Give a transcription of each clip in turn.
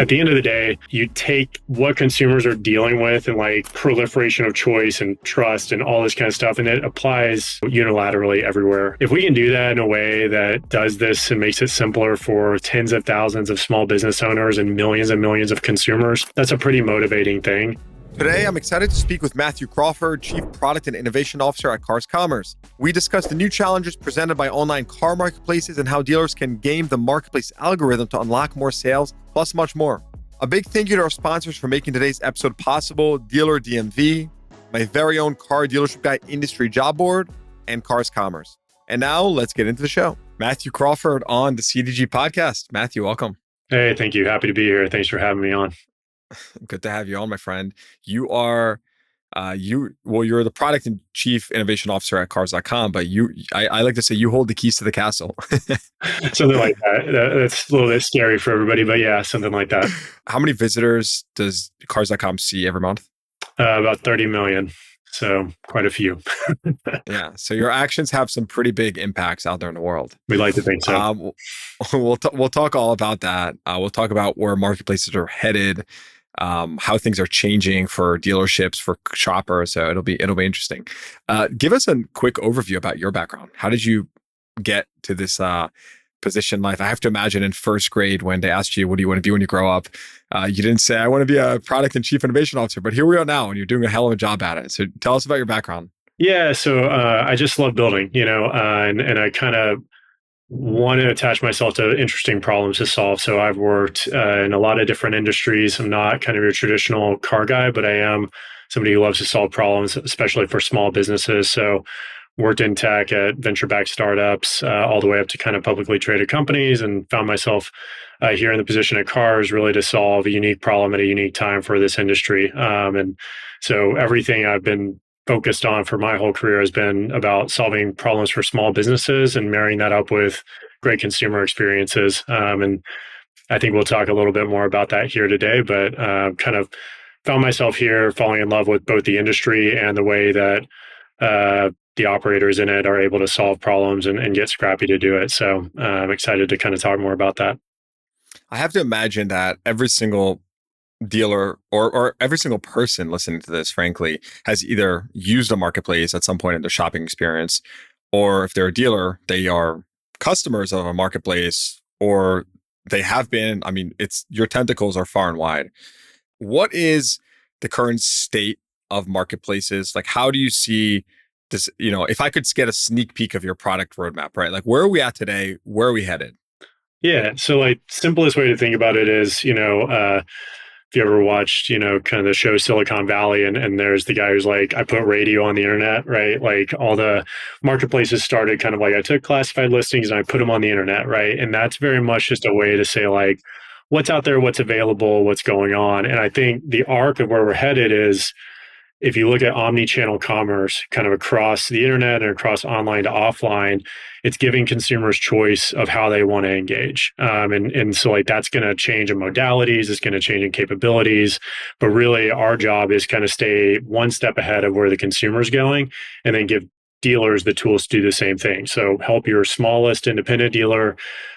At the end of the day, you take what consumers are dealing with and like proliferation of choice and trust and all this kind of stuff, and it applies unilaterally everywhere. If we can do that in a way that does this and makes it simpler for tens of thousands of small business owners and millions of consumers, that's a pretty motivating thing. Today, I'm excited to speak with Matthew Crawford, Chief Product and Innovation Officer at Cars Commerce. We discuss the new challenges presented by online car marketplaces and how dealers can game the marketplace algorithm to unlock more sales, plus much more. A big thank you to our sponsors for making today's episode possible: Dealer DMV, my very own car dealership guide industry job board, and Cars Commerce. And now let's get into the show. Matthew Crawford on the CDG podcast. Matthew, welcome. Hey, thank you. Happy to be here. Thanks for having me on. Good to have you on, my friend. You are, you're the product and chief innovation officer at cars.com, but I like to say you hold the keys to the castle. Something like that. That's a little bit scary for everybody, but yeah, something like that. How many visitors does cars.com see every month? About 30 million. So quite a few. Yeah. So your actions have some pretty big impacts out there in the world. We like to think so. We'll talk all about that. We'll talk about where marketplaces are headed, how things are changing for dealerships, for shoppers. So it'll be interesting. Give us a quick overview about your background. How did you get to this position in life? I have to imagine in first grade when they asked you, what do you want to be when you grow up? You didn't say, I want to be a product and chief innovation officer, but here we are now and you're doing a hell of a job at it. So tell us about your background. Yeah. So I just love building, and I kind of want to attach myself to interesting problems to solve. So I've worked in a lot of different industries. I'm not kind of your traditional car guy, but I am somebody who loves to solve problems, especially for small businesses. So worked in tech at venture-backed startups, all the way up to kind of publicly traded companies, and found myself here in the position at Cars really to solve a unique problem at a unique time for this industry. And so everything I've been focused on for my whole career has been about solving problems for small businesses and marrying that up with great consumer experiences. And I think we'll talk a little bit more about that here today, but kind of found myself here falling in love with both the industry and the way that the operators in it are able to solve problems and get scrappy to do it. So I'm excited to kind of talk more about that. I have to imagine that every single dealer or every single person listening to this, frankly, has either used a marketplace at some point in their shopping experience, or if they're a dealer, they are customers of a marketplace, or they have been. I mean, your tentacles are far and wide. What is the current state of marketplaces? Like, how do you see this? If I could get a sneak peek of your product roadmap, right? Like, where are we at today? Where are we headed? Yeah. So like simplest way to think about it is, if you ever watched, kind of the show Silicon Valley, and there's the guy who's like, I put radio on the internet, right? Like all the marketplaces started kind of like, I took classified listings and I put them on the internet, right? And that's very much just a way to say like, what's out there, what's available, what's going on. And I think the arc of where we're headed is, if you look at omni-channel commerce kind of across the internet and across online to offline, it's giving consumers choice of how they want to engage. And so like that's going to change in modalities, it's going to change in capabilities, but really our job is kind of stay one step ahead of where the consumer's going and then give dealers the tools to do the same thing. So help your smallest independent dealer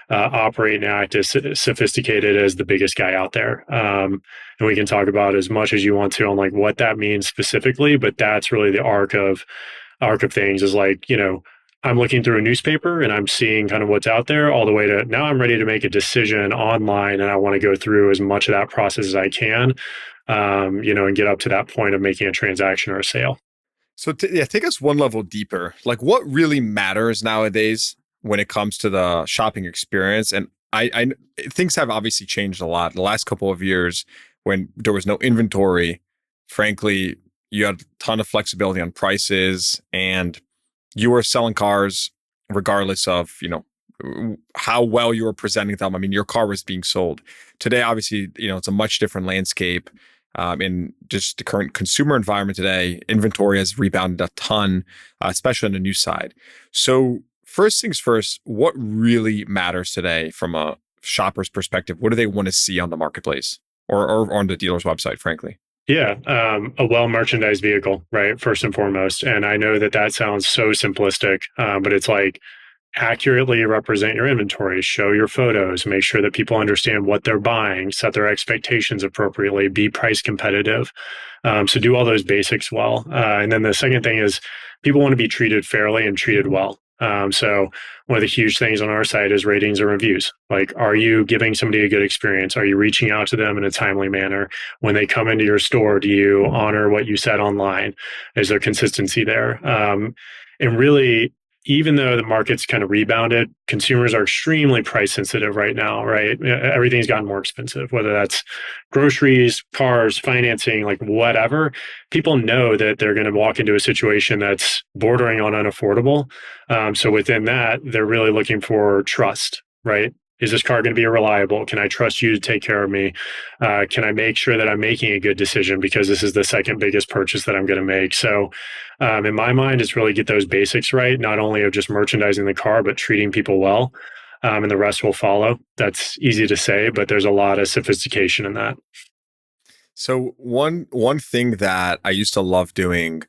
operate and act as sophisticated as the biggest guy out there. And we can talk about as much as you want to on like what that means specifically, but that's really the arc of things is like, I'm looking through a newspaper and I'm seeing kind of what's out there all the way to now I'm ready to make a decision online and I want to go through as much of that process as I can, and get up to that point of making a transaction or a sale. So take us one level deeper. Like what really matters nowadays when it comes to the shopping experience? And I things have obviously changed a lot. The last couple of years when there was no inventory, frankly, you had a ton of flexibility on prices and you were selling cars regardless of, how well you were presenting them. I mean, your car was being sold. Today, obviously, it's a much different landscape. In just the current consumer environment today, inventory has rebounded a ton, especially on the new side. So first things first, what really matters today from a shopper's perspective? What do they want to see on the marketplace or on the dealer's website, frankly? Yeah, a well-merchandised vehicle, right? First and foremost. And I know that sounds so simplistic, but it's like accurately represent your inventory, show your photos, make sure that people understand what they're buying, set their expectations appropriately, be price competitive. So do all those basics well. And then the second thing is people want to be treated fairly and treated well. So one of the huge things on our site is ratings and reviews. Like, are you giving somebody a good experience? Are you reaching out to them in a timely manner? When they come into your store, do you honor what you said online? Is there consistency there? And really, even though the market's kind of rebounded, consumers are extremely price sensitive right now, right? Everything's gotten more expensive, whether that's groceries, cars, financing, like whatever. People know that they're going to walk into a situation that's bordering on unaffordable. So within that, they're really looking for trust, right? Is this car going to be reliable? Can I trust you to take care of me? Can I make sure that I'm making a good decision because this is the second biggest purchase that I'm going to make? So, in my mind, it's really get those basics right, not only of just merchandising the car, but treating people well, and the rest will follow. That's easy to say, but there's a lot of sophistication in that. So one thing that I used to love doing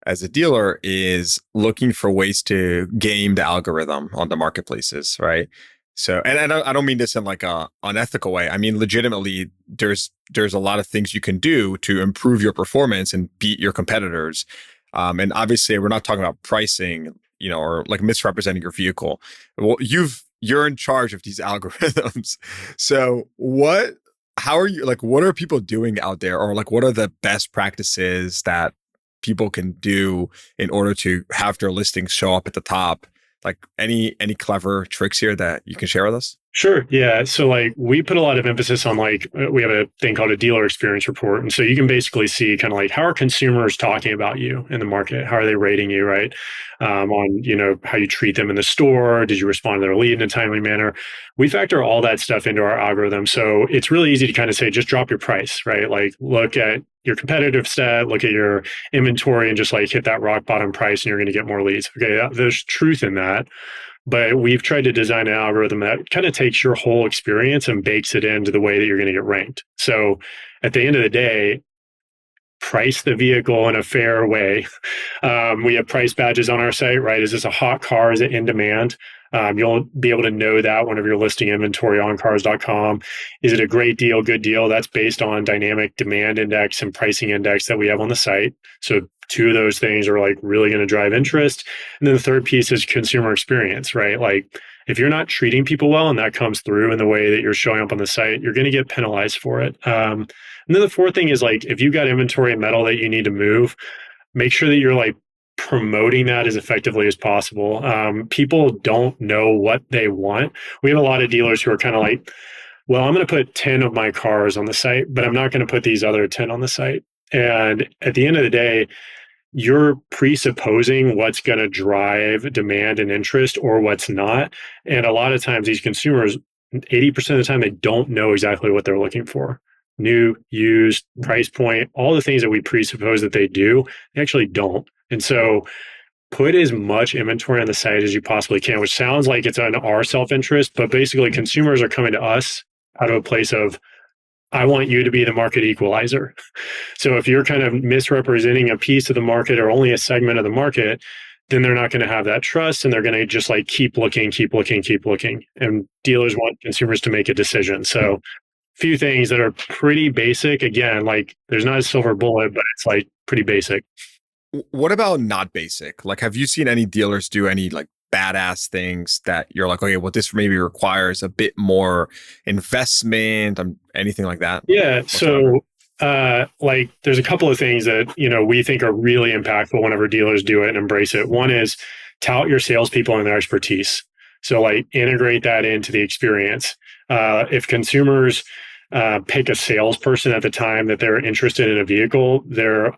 as a dealer is looking for ways to game the algorithm on the marketplaces, right? So, and I don't mean this in like a unethical way. I mean, legitimately, there's a lot of things you can do to improve your performance and beat your competitors. And obviously, we're not talking about pricing, or like misrepresenting your vehicle. Well, you're in charge of these algorithms. So, how are you, like, what are people doing out there, or like, what are the best practices that people can do in order to have their listings show up at the top? Like any clever tricks here that you can share with us? Sure. Yeah. So like we put a lot of emphasis on like we have a thing called a dealer experience report. And so you can basically see kind of like how are consumers talking about you in the market? How are they rating you, right? On, how you treat them in the store. Did you respond to their lead in a timely manner? We factor all that stuff into our algorithm. So it's really easy to kind of say, just drop your price, right? Like look at your competitive set, look at your inventory and just like hit that rock bottom price and you're going to get more leads. Okay. There's truth in that. But we've tried to design an algorithm that kind of takes your whole experience and bakes it into the way that you're going to get ranked. So at the end of the day, price the vehicle in a fair way. We have price badges on our site, right? Is this a hot car? Is it in demand? You'll be able to know that whenever you're listing inventory on cars.com. Is it a great deal, good deal? That's based on dynamic demand index and pricing index that we have on the site. So two of those things are like really going to drive interest. And then the third piece is consumer experience, right? Like if you're not treating people well and that comes through in the way that you're showing up on the site, you're going to get penalized for it. And then the fourth thing is like if you've got inventory and metal that you need to move, make sure that you're like promoting that as effectively as possible. People don't know what they want. We have a lot of dealers who are kind of like, well, I'm going to put 10 of my cars on the site, but I'm not going to put these other 10 on the site. And at the end of the day, you're presupposing what's going to drive demand and interest or what's not. And a lot of times these consumers, 80% of the time, they don't know exactly what they're looking for. New, used, price point, all the things that we presuppose that they do, they actually don't. And so put as much inventory on the site as you possibly can, which sounds like it's on our self-interest, but basically consumers are coming to us out of a place of, I want you to be the market equalizer. So if you're kind of misrepresenting a piece of the market or only a segment of the market, then they're not going to have that trust and they're going to just like keep looking. And dealers want consumers to make a decision. So few things that are pretty basic. Again, like there's not a silver bullet, but it's like pretty basic. What about not basic? Like, have you seen any dealers do any like badass things that you're like, okay, well, this maybe requires a bit more investment, anything like that? Yeah. Whatsoever? So, like, there's a couple of things that, we think are really impactful whenever dealers do it and embrace it. One is tout your salespeople and their expertise. So, like, integrate that into the experience. If consumers pick a salesperson at the time that they're interested in a vehicle, they're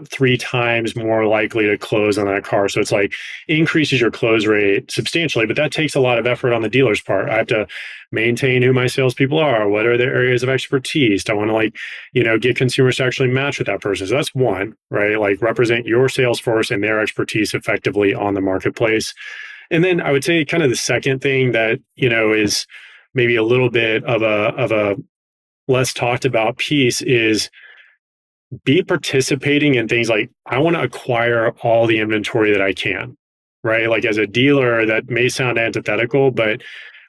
3 times more likely to close on that car. So it's like increases your close rate substantially, but that takes a lot of effort on the dealer's part. I have to maintain who my salespeople are. What are their areas of expertise? I want to get consumers to actually match with that person. So that's one, right? Like represent your sales force and their expertise effectively on the marketplace. And then I would say kind of the second thing that, is maybe a little bit of a less talked about piece is be participating in things like I want to acquire all the inventory that I can. right? Like as a dealer, that may sound antithetical, but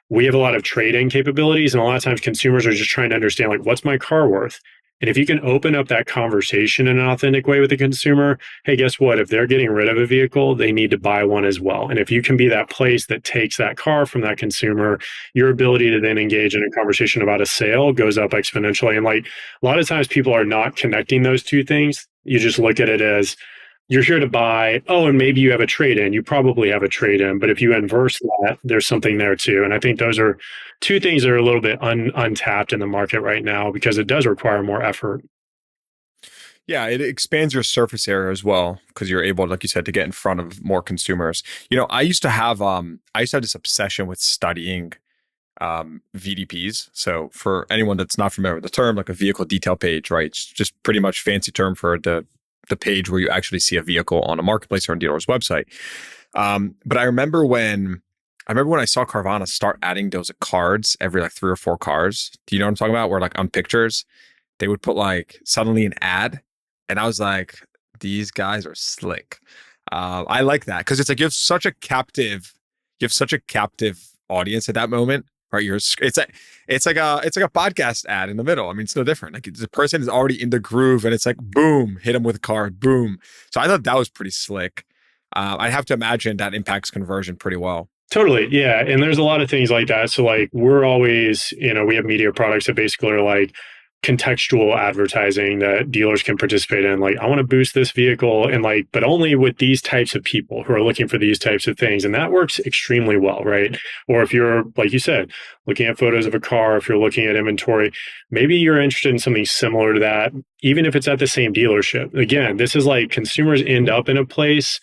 we have a lot of trade-in capabilities, and a lot of times consumers are just trying to understand, like, what's my car worth? And if you can open up that conversation in an authentic way with the consumer, hey, guess what? If they're getting rid of a vehicle, they need to buy one as well. And if you can be that place that takes that car from that consumer, your ability to then engage in a conversation about a sale goes up exponentially. And like a lot of times people are not connecting those two things. You just look at it as you're here to buy. Oh, and maybe you have a trade in. You probably have a trade in, but if you inverse that, there's something there too. And I think those are two things that are a little bit untapped in the market right now because it does require more effort. Yeah, it expands your surface area as well because you're able, like you said, to get in front of more consumers. You know, I used to have this obsession with studying VDPs. So for anyone that's not familiar with the term, like a vehicle detail page, right? It's just pretty much fancy term for the page where you actually see a vehicle on a marketplace or a dealer's website. But I remember when I saw Carvana start adding those cards every like 3 or 4 cars. Do you know what I'm talking about? Where like on pictures, they would put like suddenly an ad. And I was like, these guys are slick. I like that because it's like you have such a captive audience at that moment, right? It's like a podcast ad in the middle. I mean, it's no different. Like the person is already in the groove, and it's like boom, hit them with a card, boom. So I thought that was pretty slick. I have to imagine that impacts conversion pretty well. Totally. Yeah. And there's a lot of things like that. So like we're always, we have media products that basically are like contextual advertising that dealers can participate in. Like, I want to boost this vehicle and like, but only with these types of people who are looking for these types of things. And that works extremely well, right? Or if you're, like you said, looking at photos of a car, if you're looking at inventory, maybe you're interested in something similar to that, even if it's at the same dealership. Again, this is like consumers end up in a place,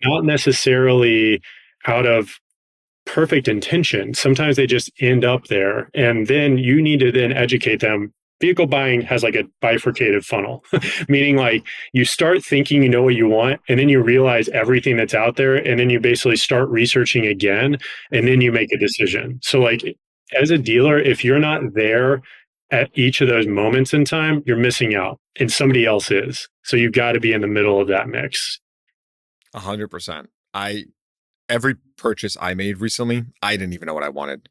not necessarily out of perfect intention. Sometimes they just end up there. And then you need to then educate them. Vehicle buying has like a bifurcated funnel, meaning like you start thinking you know what you want, and then you realize everything that's out there, and then you basically start researching again, and then you make a decision. So like as a dealer, if you're not there at each of those moments in time, you're missing out and somebody else is. So you've got to be in the middle of that mix. 100%. Every purchase I made recently, I didn't even know what I wanted.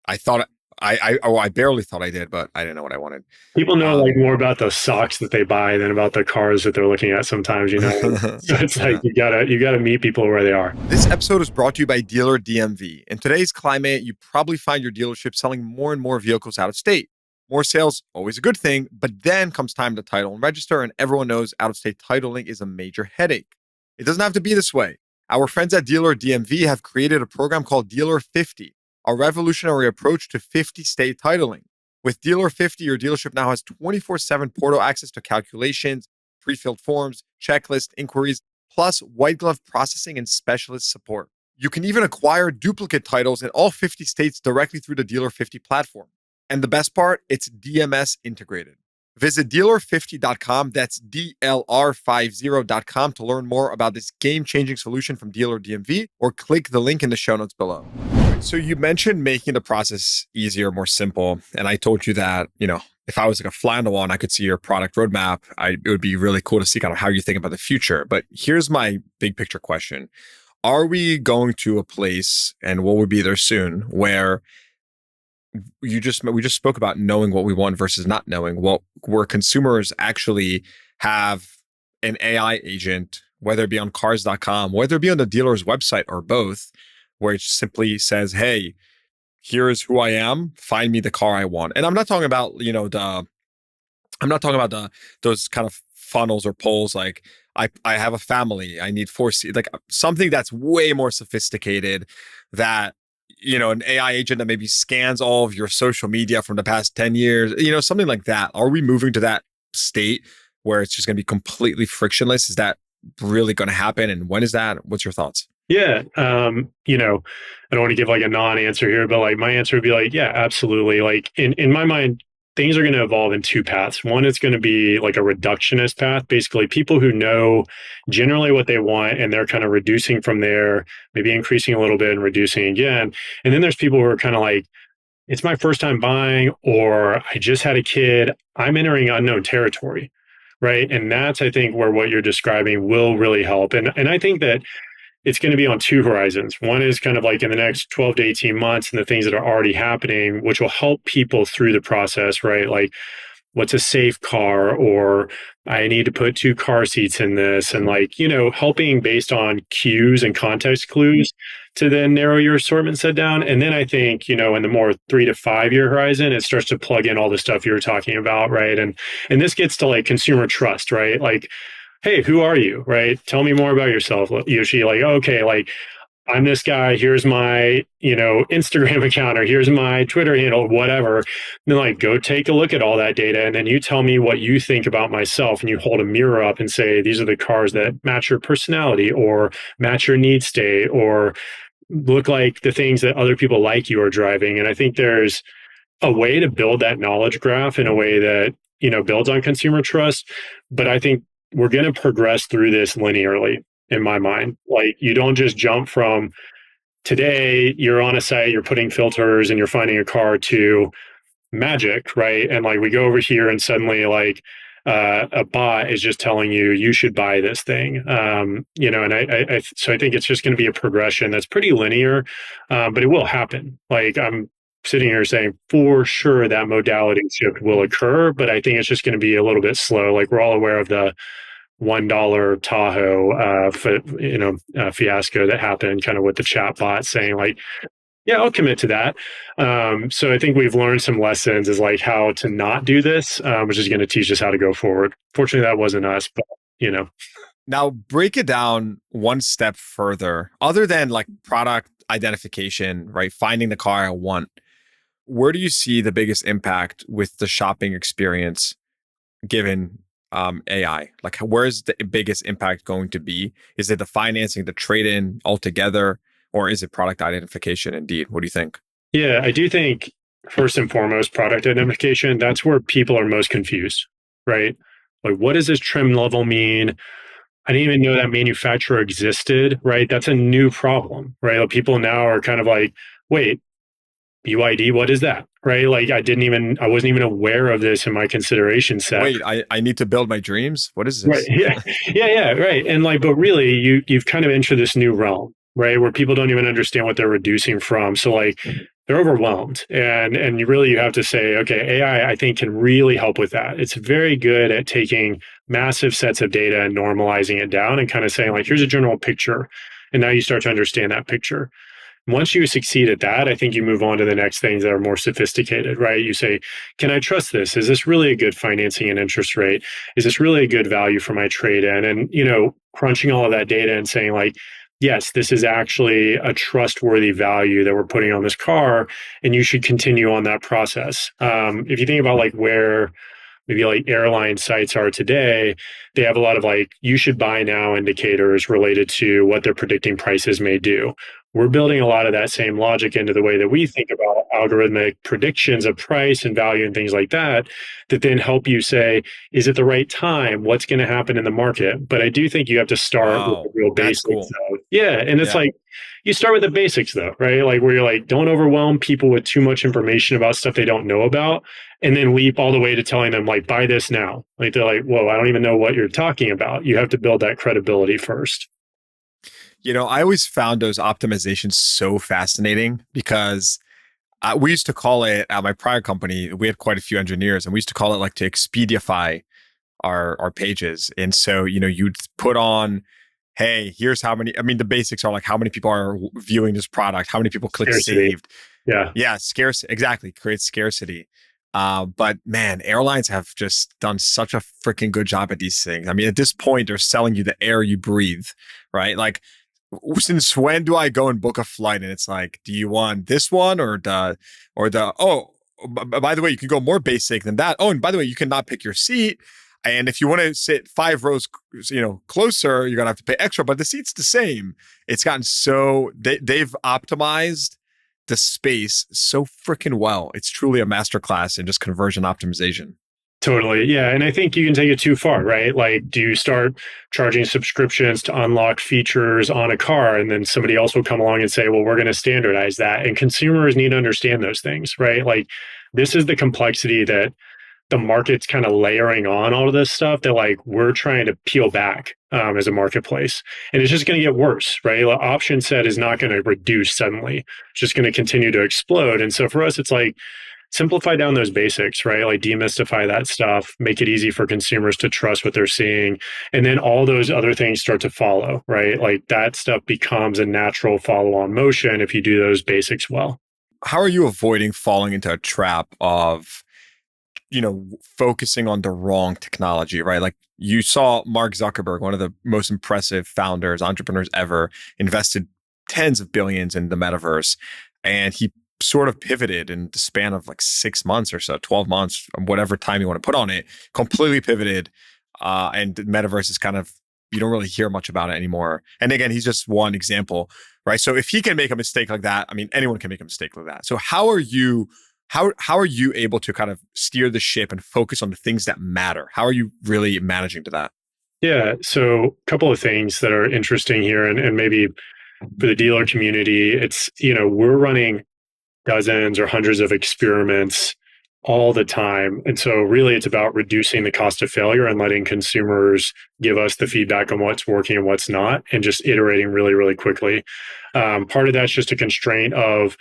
I thought I barely thought I did, but I didn't know what I wanted. People know like more about the socks that they buy than about the cars that they're looking at sometimes, So it's like you gotta meet people where they are. This episode is brought to you by Dealer DMV. In today's climate, you probably find your dealership selling more and more vehicles out of state. More sales, always a good thing, but then comes time to title and register, and everyone knows out-of-state titling is a major headache. It doesn't have to be this way. Our friends at Dealer DMV have created a program called Dealer 50, a revolutionary approach to 50-state titling. With Dealer 50, your dealership now has 24/7 portal access to calculations, pre-filled forms, checklists, inquiries, plus white glove processing and specialist support. You can even acquire duplicate titles in all 50 states directly through the Dealer 50 platform. And the best part, it's DMS integrated. Visit dealer50.com, that's DLR50.com to learn more about this game-changing solution from Dealer DMV, or click the link in the show notes below. So you mentioned making the process easier, more simple. And I told you that, if I was like a fly on the wall and I could see your product roadmap, it would be really cool to see kind of how you think about the future. But here's my big picture question. Are we going to a place, and what would be there soon, where we just spoke about knowing what we want versus not knowing, where consumers actually have an AI agent, whether it be on cars.com, whether it be on the dealer's website or both, where it simply says, hey, here's who I am, find me the car I want. And I'm not talking about, those kind of funnels or polls like I have a family, I need 4 seats, like something that's way more sophisticated, that an AI agent that maybe scans all of your social media from the past 10 years, something like that. Are we moving to that state where it's just going to be completely frictionless? Is that really going to happen? And when is that? What's your thoughts? Yeah. I don't want to give like a non-answer here, but like my answer would be like, yeah, absolutely. Like in my mind, things are going to evolve in two paths. One, it's going to be like a reductionist path, basically people who know generally what they want and they're kind of reducing from there, maybe increasing a little bit and reducing again. And then there's people who are kind of like, it's my first time buying, or I just had a kid, I'm entering unknown territory. Right. And that's, I think, where what you're describing will really help. And I think that it's going to be on two horizons. One is kind of like in the next 12 to 18 months and the things that are already happening, which will help people through the process, right? Like, what's a safe car, or I need to put two car seats in this, and like, helping based on cues and context clues to then narrow your assortment set down. And then I think, in the more 3 to 5 year horizon, it starts to plug in all the stuff you were talking about, right? And this gets to like consumer trust, right? Like, hey, who are you, right? Tell me more about yourself. Usually like, okay, like, I'm this guy, here's my, Instagram account, or here's my Twitter handle, whatever. Then like go take a look at all that data, and then you tell me what you think about myself, and you hold a mirror up and say, these are the cars that match your personality or match your need state or look like the things that other people like you are driving. And I think there's a way to build that knowledge graph in a way that, builds on consumer trust. But I think we're going to progress through this linearly in my mind. Like, you don't just jump from today, you're on a site, you're putting filters and you're finding a car, to magic, right? And like, we go over here and suddenly like a bot is just telling you, you should buy this thing. And so I think it's just going to be a progression that's pretty linear, but it will happen. Like, I'm sitting here saying for sure that modality shift will occur, but I think it's just going to be a little bit slow. Like, we're all aware of the $1 Tahoe, fiasco that happened, kind of with the chatbot saying like, yeah, I'll commit to that. So I think we've learned some lessons as like how to not do this, which is going to teach us how to go forward. Fortunately, that wasn't us, but Now break it down one step further. Other than like product identification, right? Finding the car I want. Where do you see the biggest impact with the shopping experience given AI? Like, where's the biggest impact going to be? Is it the financing, the trade-in altogether, or is it product identification? Indeed, what do you think? Yeah, I do think first and foremost, product identification. That's where people are most confused, right? Like, what does this trim level mean? I didn't even know that manufacturer existed, right? That's a new problem, right? Like, people now are kind of like, wait, BYD, what is that? Right? Like, I wasn't even aware of this in my consideration set. Wait, I need to build my dreams? What is Right. this? Yeah, right. And like, but really you've kind of entered this new realm, right? Where people don't even understand what they're reducing from. So like, they're overwhelmed, and you have to say, okay, AI, I think, can really help with that. It's very good at taking massive sets of data and normalizing it down and kind of saying like, here's a general picture. And now you start to understand that picture. Once you succeed at that, I think you move on to the next things that are more sophisticated, right? You say, can I trust this? Is this really a good financing and interest rate? Is this really a good value for my trade in? And, crunching all of that data and saying like, yes, this is actually a trustworthy value that we're putting on this car, and you should continue on that process. If you think about like where maybe like airline sites are today, they have a lot of like, you should buy now indicators related to what they're predicting prices may do. We're building a lot of that same logic into the way that we think about algorithmic predictions of price and value and things like that, that then help you say, is it the right time? What's going to happen in the market? But I do think you have to start with the real basics. Cool. Yeah. And it's like, you start with the basics though, right? Like, where you're like, don't overwhelm people with too much information about stuff they don't know about, and then leap all the way to telling them like, buy this now. Like, they're like, whoa, I don't even know what you're talking about. You have to build that credibility first. I always found those optimizations so fascinating because we used to call it at my prior company, we had quite a few engineers, and we used to call it like to expedify our pages. And so, you'd put on, hey, here's how many, the basics are like how many people are viewing this product, how many people click saved. Yeah, scarce, exactly, create scarcity. But man, airlines have just done such a freaking good job at these things. At this point, they're selling you the air you breathe, right? Like, since when do I go and book a flight? And it's like, do you want this one or by the way, you can go more basic than that. Oh, and by the way, you cannot pick your seat. And if you want to sit 5 rows, closer, you're going to have to pay extra, but the seat's the same. It's gotten so, they've optimized the space so freaking well. It's truly a masterclass in just conversion optimization. Totally. Yeah. And I think you can take it too far, right? Like, do you start charging subscriptions to unlock features on a car, and then somebody else will come along and say, well, we're going to standardize that. And consumers need to understand those things, right? Like, this is the complexity that the market's kind of layering on all of this stuff that like we're trying to peel back as a marketplace. And it's just going to get worse, right? The option set is not going to reduce suddenly. It's just going to continue to explode. And so for us, it's like simplify down those basics, right? Like demystify that stuff, make it easy for consumers to trust what they're seeing. And then all those other things start to follow, right? Like that stuff becomes a natural follow on motion if you do those basics well. How are you avoiding falling into a trap of, focusing on the wrong technology, right? Like you saw Mark Zuckerberg, one of the most impressive founders, entrepreneurs ever, invested tens of billions in the metaverse. And he sort of pivoted in the span of like 6 months or so, 12 months, whatever time you want to put on it, completely pivoted. And the metaverse is kind of, you don't really hear much about it anymore. And again, he's just one example, right? So if he can make a mistake like that, I mean, anyone can make a mistake like that. So how are you able to kind of steer the ship and focus on the things that matter? How are you really managing to that? Yeah. So a couple of things that are interesting here, and maybe for the dealer community, it's, we're running dozens or hundreds of experiments all the time. And so really it's about reducing the cost of failure and letting consumers give us the feedback on what's working and what's not, and just iterating really, really quickly. Part of that's just a constraint of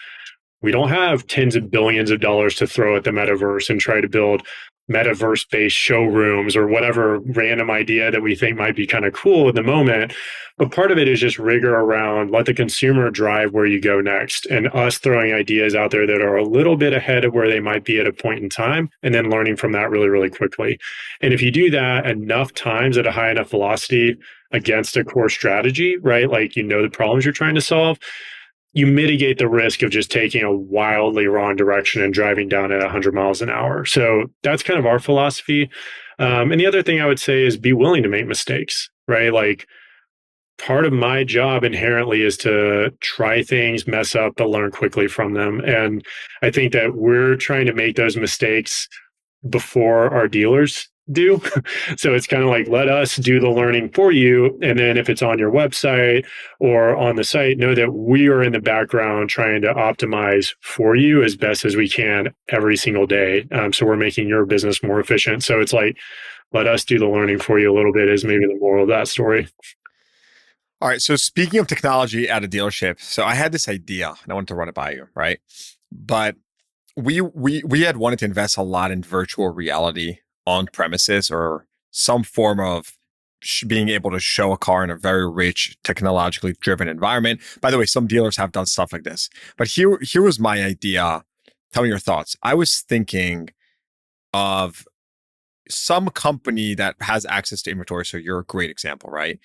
we don't have tens of billions of dollars to throw at the metaverse and try to build metaverse-based showrooms or whatever random idea that we think might be kind of cool at the moment. But part of it is just rigor around let the consumer drive where you go next, and us throwing ideas out there that are a little bit ahead of where they might be at a point in time, and then learning from that really, really quickly. And if you do that enough times at a high enough velocity against a core strategy, right? Like the problems you're trying to solve, you mitigate the risk of just taking a wildly wrong direction and driving down at 100 miles an hour. So that's kind of our philosophy. And the other thing I would say is be willing to make mistakes, right? Like part of my job inherently is to try things, mess up, but learn quickly from them. And I think that we're trying to make those mistakes before our dealers do. So it's kind of like, let us do the learning for you. And then if it's on your website or on the site, know that we are in the background trying to optimize for you as best as we can every single day. So we're making your business more efficient. So it's like, let us do the learning for you a little bit is maybe the moral of that story. All right. So speaking of technology at a dealership, so I had this idea and I wanted to run it by you, right? But we had wanted to invest a lot in virtual reality on premises, or some form of being able to show a car in a very rich, technologically driven environment. By the way, some dealers have done stuff like this. But here was my idea. Tell me your thoughts. I was thinking of some company that has access to inventory. So you're a great example, right?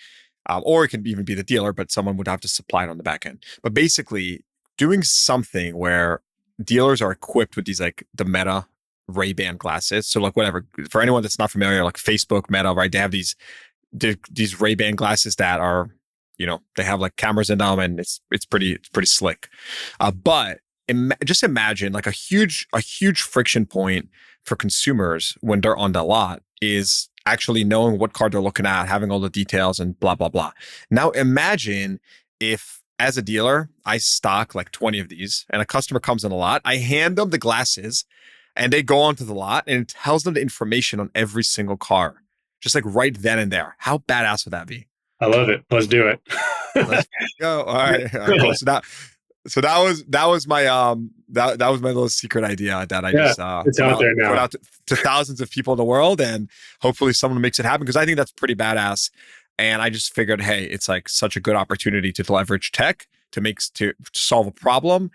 Or it can even be the dealer, but someone would have to supply it on the back end. But basically, doing something where dealers are equipped with these like the Meta Ray-Ban glasses. So like whatever, for anyone that's not familiar, like Facebook, Meta, right? They have these Ray-Ban glasses that are, they have like cameras in them, and it's pretty slick. But just imagine like a huge friction point for consumers when they're on the lot is actually knowing what car they're looking at, having all the details and blah, blah, blah. Now imagine if, as a dealer, I stock like 20 of these and a customer comes in a lot, I hand them the glasses and they go onto the lot and it tells them the information on every single car, just like right then and there. How badass would that be? I love it. Let's do it. Let's go. All right. All right, cool. So that was my that was my little secret idea that I just it's out there now. Put out to thousands of people in the world, and hopefully someone makes it happen, because I think that's pretty badass. And I just figured, hey, it's like such a good opportunity to leverage tech to solve a problem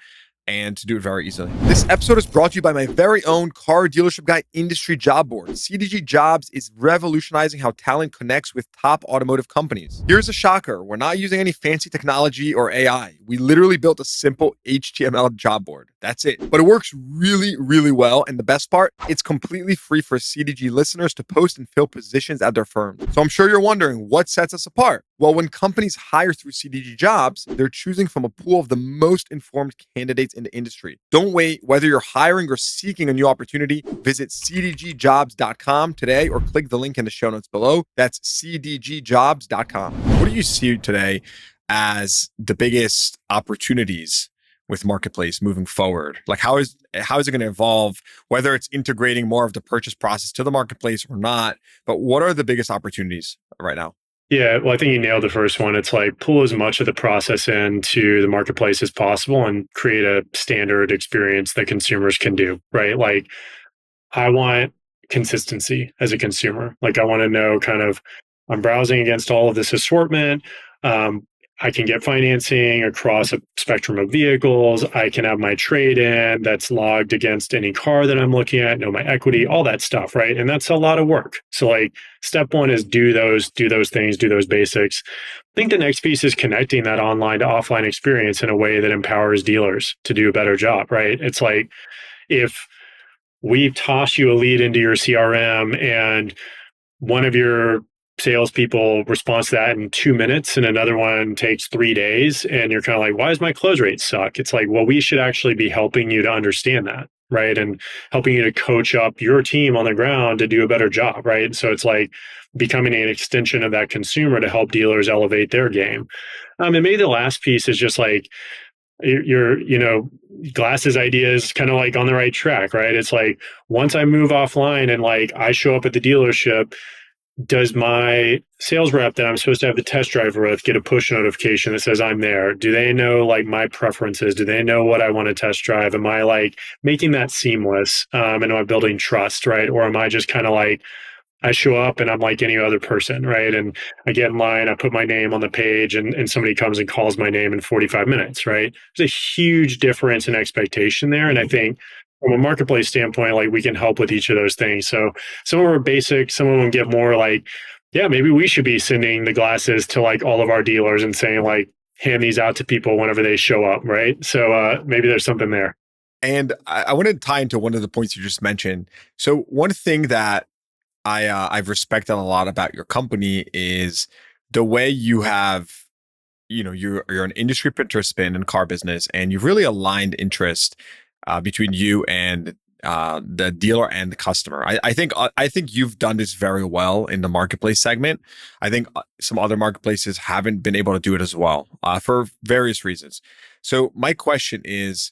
and to do it very easily. This episode is brought to you by my very own Car Dealership Guy industry job board. CDG Jobs is revolutionizing how talent connects with top automotive companies. Here's a shocker. We're not using any fancy technology or AI. We literally built a simple HTML job board. That's it. But it works really, really well. And the best part, it's completely free for CDG listeners to post and fill positions at their firm. So I'm sure you're wondering, what sets us apart? Well, when companies hire through CDG Jobs, they're choosing from a pool of the most informed candidates in the industry. Don't wait. Whether you're hiring or seeking a new opportunity, visit cdgjobs.com today or click the link in the show notes below. That's cdgjobs.com. What do you see today as the biggest opportunities with marketplace moving forward? Like how is it going to evolve, whether it's integrating more of the purchase process to the marketplace or not? But what are the biggest opportunities right now? Yeah, well, I think you nailed the first one. It's like pull as much of the process into the marketplace as possible and create a standard experience that consumers can do, right? Like, I want consistency as a consumer. Like, I want to know kind of, I'm browsing against all of this assortment. Um, I can get financing across a spectrum of vehicles. I can have my trade in that's logged against any car that I'm looking at, know my equity, all that stuff, right? And that's a lot of work. So, like, step one is do those things, do those basics. I think the next piece is connecting that online to offline experience in a way that empowers dealers to do a better job, right? It's like, if we toss you a lead into your CRM and one of your salespeople responds to that in 2 minutes and another one takes 3 days, and you're kind of like, why does my close rate suck? It's like, well, we should actually be helping you to understand that, right? And helping you to coach up your team on the ground to do a better job, right? So it's like becoming an extension of that consumer to help dealers elevate their game. And maybe the last piece is just like, your glasses idea is kind of like on the right track, right? It's like, once I move offline and like I show up at the dealership, does my sales rep that I'm supposed to have the test drive with get a push notification that says I'm there? Do they know like my preferences? Do they know what I want to test drive? Am I like making that seamless? And am I building trust, right? Or am I just kind of like, I show up and I'm like any other person, right? And I get in line, I put my name on the page, and somebody comes and calls my name in 45 minutes, right? There's a huge difference in expectation there. And I think from a marketplace standpoint, like, we can help with each of those things. So some of them are basic, some of them get more like, yeah, maybe we should be sending the glasses to like all of our dealers and saying like, hand these out to people whenever they show up, right? So maybe there's something there. And I want to tie into one of the points you just mentioned. So one thing that I've respected a lot about your company is the way you have, you're an industry participant in car business, and you've really aligned interest between you and the dealer and the customer. I think you've done this very well in the marketplace segment. I think some other marketplaces haven't been able to do it as well for various reasons. So my question is,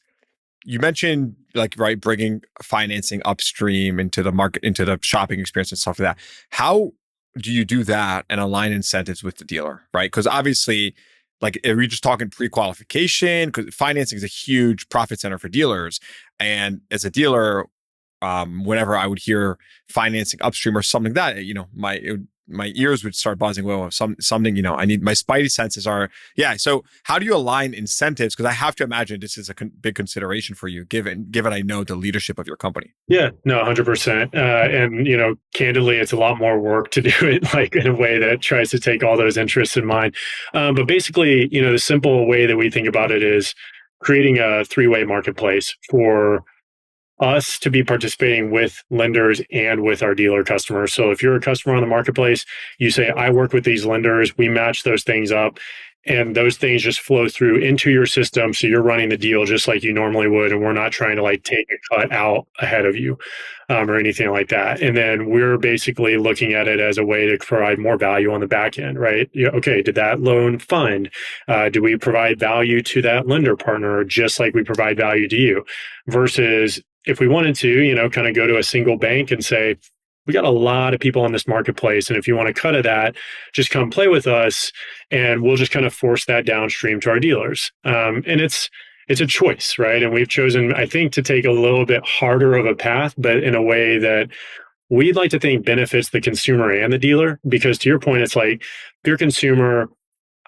you mentioned like, right, bringing financing upstream into the market, into the shopping experience and stuff like that. How do you do that and align incentives with the dealer, right? Because obviously, like, are we just talking pre-qualification? Because financing is a huge profit center for dealers. And as a dealer, whenever I would hear financing upstream or something like that, my ears would start buzzing. Well, something, I need, my spidey senses are, yeah. So how do you align incentives? Because I have to imagine this is a big consideration for you, given I know the leadership of your company. Yeah, no, 100%. And candidly, it's a lot more work to do it like in a way that tries to take all those interests in mind. But basically, the simple way that we think about it is creating a three-way marketplace for us to be participating with lenders and with our dealer customers. So if you're a customer on the marketplace, you say, I work with these lenders, we match those things up, and those things just flow through into your system. So you're running the deal just like you normally would. And we're not trying to like take a cut out ahead of you or anything like that. And then we're basically looking at it as a way to provide more value on the back end, right? Okay, did that loan fund? Do we provide value to that lender partner just like we provide value to you? Versus if we wanted to, kind of go to a single bank and say, we got a lot of people on this marketplace, and if you want a cut of that, just come play with us, and we'll just kind of force that downstream to our dealers. And it's a choice, right? And we've chosen, I think, to take a little bit harder of a path, but in a way that we'd like to think benefits the consumer and the dealer. Because to your point, it's like, if you're a consumer,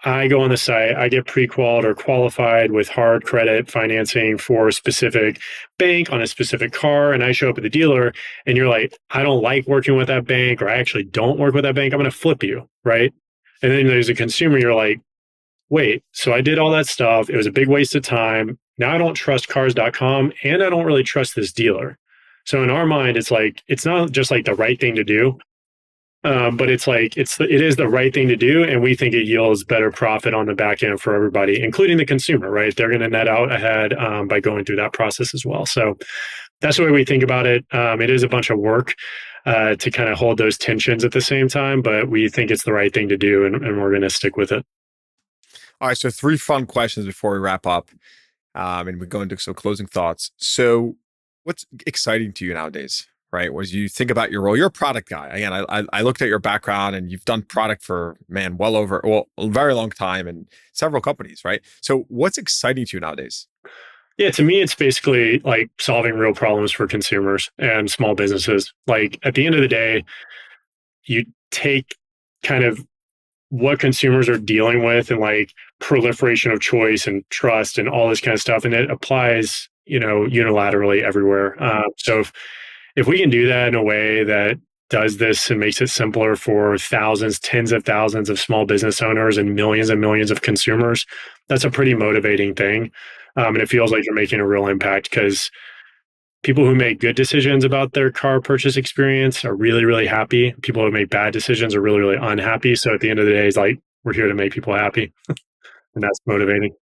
I go on the site, I get pre-qualified or qualified with hard credit financing for a specific bank on a specific car, and I show up at the dealer and you're like, I don't like working with that bank, or I actually don't work with that bank, I'm going to flip you, right? And then there's a consumer, you're like, wait, so I did all that stuff. It was a big waste of time. Now I don't trust cars.com, and I don't really trust this dealer. So in our mind, it's like, it's not just like the right thing to do. But it's like it is the right thing to do, and we think it yields better profit on the back end for everybody, including the consumer. Right? They're going to net out ahead by going through that process as well. So that's the way we think about it. It is a bunch of work to kind of hold those tensions at the same time, but we think it's the right thing to do, and we're going to stick with it. All right. So 3 fun questions before we wrap up. And we go into some closing thoughts. So, what's exciting to you nowadays? Right, as you think about your role, you're a product guy. Again, I looked at your background, and you've done product for a very long time, and several companies. Right. So, what's exciting to you nowadays? Yeah, to me, it's basically like solving real problems for consumers and small businesses. Like at the end of the day, you take kind of what consumers are dealing with and like proliferation of choice and trust and all this kind of stuff, and it applies, unilaterally everywhere. So if we can do that in a way that does this and makes it simpler for thousands, tens of thousands of small business owners and millions of consumers, that's a pretty motivating thing. And it feels like you're making a real impact because people who make good decisions about their car purchase experience are really, really happy. People who make bad decisions are really, really unhappy. So at the end of the day, it's like, we're here to make people happy. And that's motivating.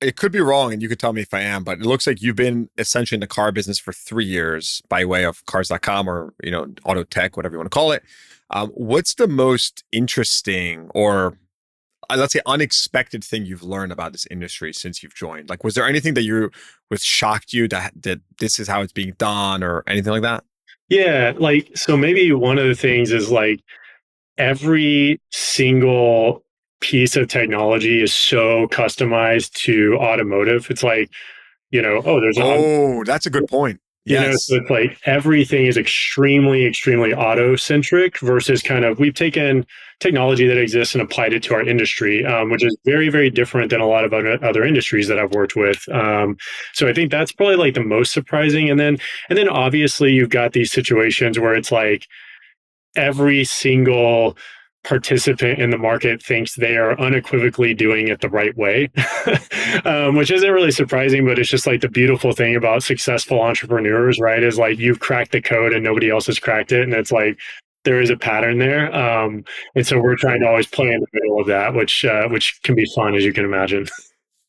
It could be wrong, and you could tell me if I am, but it looks like you've been essentially in the car business for 3 years by way of cars.com or, auto tech, whatever you want to call it. What's the most interesting or let's say unexpected thing you've learned about this industry since you've joined? Like, was there anything that was shocked you that this is how it's being done or anything like that? Yeah. So maybe one of the things is like every single piece of technology is so customized to automotive. It's like, there's that's a good point. Yes. So it's like everything is extremely, extremely auto centric versus kind of we've taken technology that exists and applied it to our industry, which is very, very different than a lot of other industries that I've worked with. So I think that's probably like the most surprising. And then obviously you've got these situations where it's like every single participant in the market thinks they are unequivocally doing it the right way, which isn't really surprising, but it's just like the beautiful thing about successful entrepreneurs, right? Is like you've cracked the code and nobody else has cracked it. And it's like, there is a pattern there. And so we're trying to always play in the middle of that, which can be fun, as you can imagine.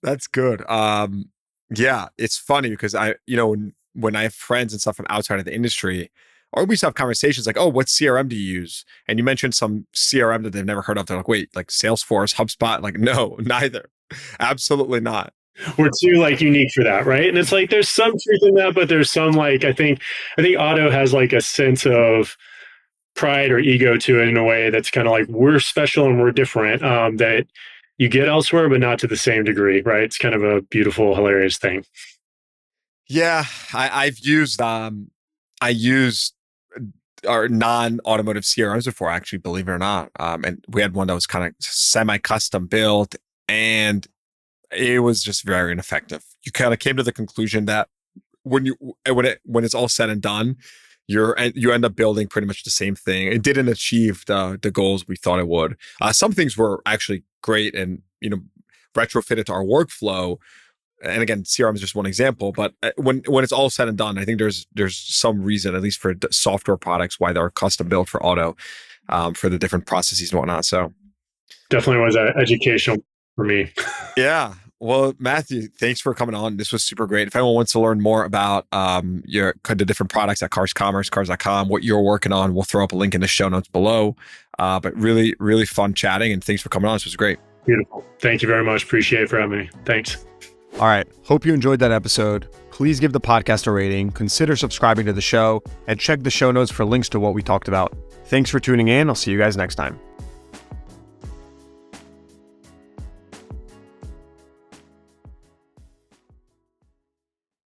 That's good. Yeah, it's funny because when I have friends and stuff from outside of the industry, or we used to have conversations like, oh, what CRM do you use? And you mentioned some CRM that they've never heard of. They're like, wait, like Salesforce, HubSpot? Like, no, neither. Absolutely not. We're too like unique for that, right? And it's like there's some truth in that, but there's some like I think auto has like a sense of pride or ego to it in a way that's kind of like we're special and we're different, that you get elsewhere, but not to the same degree, right? It's kind of a beautiful, hilarious thing. Yeah, I've used I used our non-automotive CRMs before, actually, believe it or not. And we had one that was kind of semi-custom built, and it was just very ineffective. You kind of came to the conclusion that when it's all said and done, you end up building pretty much the same thing. It didn't achieve the goals we thought it would. Some things were actually great and retrofitted to our workflow. And again, CRM is just one example, but when it's all said and done, I think there's some reason, at least for software products, why they're custom built for auto, for the different processes and whatnot. So definitely was educational for me. Yeah. Well, Matthew, thanks for coming on. This was super great. If anyone wants to learn more about the different products at Cars Commerce, cars.com, what you're working on, we'll throw up a link in the show notes below. But really, really fun chatting, and thanks for coming on. This was great. Beautiful. Thank you very much. Appreciate it for having me. Thanks. All right. Hope you enjoyed that episode. Please give the podcast a rating, consider subscribing to the show, and check the show notes for links to what we talked about. Thanks for tuning in. I'll see you guys next time.